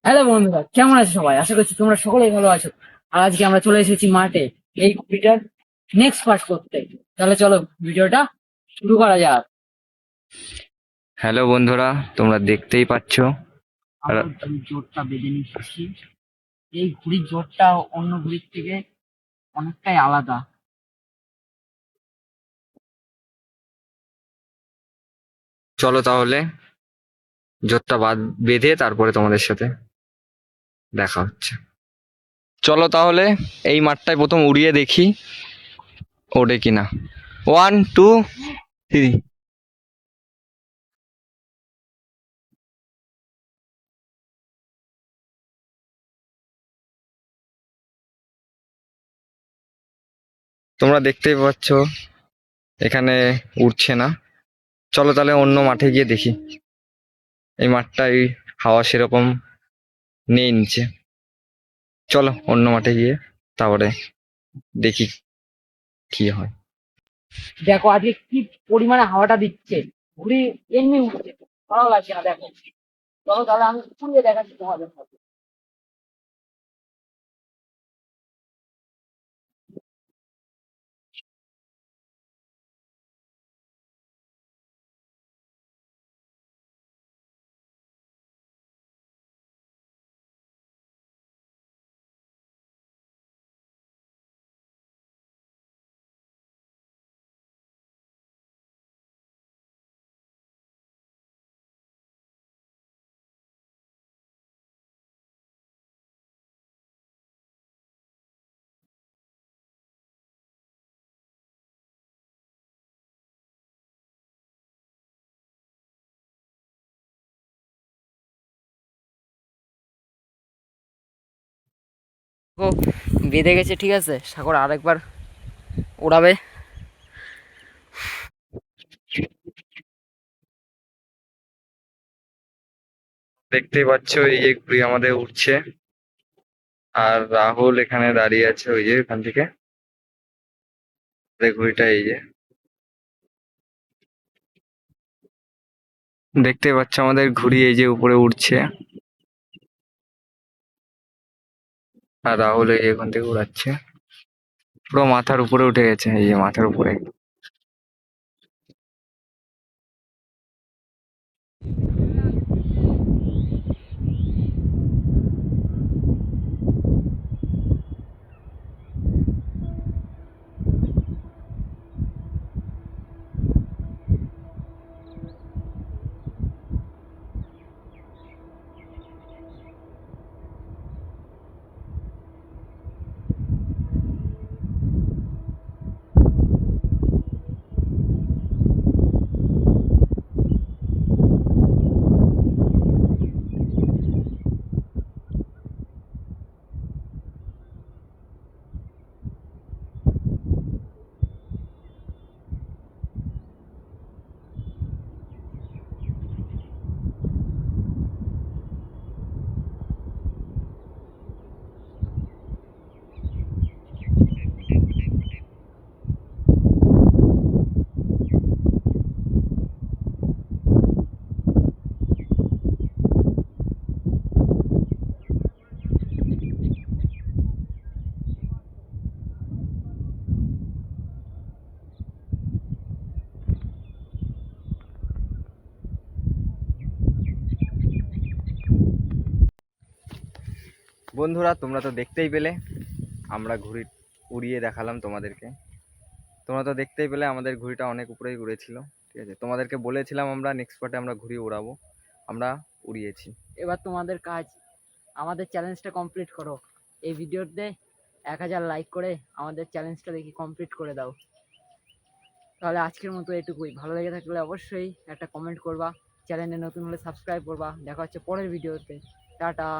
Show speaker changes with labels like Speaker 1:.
Speaker 1: Hello বন্ধুরা, কেমন আছো সবাই? আশা করছি তোমরা সকলেই ভালো আছো। আর আজকে আমরা চলে এসেছি মাঠে এই ভিডিওর নেক্সট পার্ট করতে। তাহলে চলো ভিডিওটা শুরু করা যাক।
Speaker 2: হ্যালো বন্ধুরা, তোমরা দেখতেই পাচ্ছ
Speaker 1: আমরা ঘুড়ির জোরটা বেঁধে নিচ্ছি। এই ঘুড়ির জোরটা অন্য ঘুড়ির থেকে অনেকটাই আলাদা।
Speaker 2: চলো তাহলে জোরটা বেঁধে তারপরে তোমাদের সাথে দেখা হচ্ছে। চলো তাহলে এই মাঠটায় প্রথম উড়িয়ে দেখি ওঠে কিনা। 1 2 3। তোমরা দেখতেই পাচ্ছ এখানে উঠছে না। চলো তাহলে অন্য মাঠে গিয়ে দেখি। এই মাঠটায় হাওয়া সেরকম নেই নিচে। চলো অন্য মাঠে গিয়ে তারপরে দেখি কি হয়।
Speaker 1: দেখো আজকে কি পরিমাণে হাওয়াটা দিচ্ছে। ঘুড়ি এমনি উঠছে, ভালো লাগছে না। দেখো, চলো তাহলে আমি ঘুরিয়ে দেখাচ্ছি তোমাদের সাথে। ও বেঁধে গেছে, ঠিক আছে। সাগর আরেকবার ওড়াবে।
Speaker 2: দেখতেই পাচ্ছ এই যে ঘুড়ি আমাদের উঠছে, আর রাহুল এখানে দাঁড়িয়ে আছে ওই যে এখান থেকে। ঘুড়িটা এই যে দেখতে পাচ্ছ আমাদের ঘুড়ি এই যে উপরে উঠছে, আর রাহুল এই এখান থেকে উড়াচ্ছে। পুরো মাথার উপরে উঠে গেছে, এই যে মাথার উপরে। বন্ধুরা, তোমরা তো দেখতেই পেলে আমরা ঘুড়ি উড়িয়ে দেখালাম তোমাদেরকে। তোমরা তো দেখতেই পেলে আমাদের ঘুড়িটা অনেক উপরেই উড়েছিল। ঠিক আছে, তোমাদেরকে বলেছিলাম আমরা নেক্সট পার্টে আমরা ঘুড়ি উড়াবো, আমরা উড়িয়েছি।
Speaker 1: এবার তোমাদের কাজ আমাদের চ্যালেঞ্জটা কমপ্লিট করো। এই ভিডিওতে 1000 লাইক করে আমাদের চ্যালেঞ্জটা দেখি কমপ্লিট করে দাও। তাহলে আজকের মতো এটুকুই। ভালো লেগে থাকলে অবশ্যই একটা কমেন্ট করবা, চ্যানেলে নতুন হলে সাবস্ক্রাইব করবা। দেখা হচ্ছে পরের ভিডিওতে। টাটা।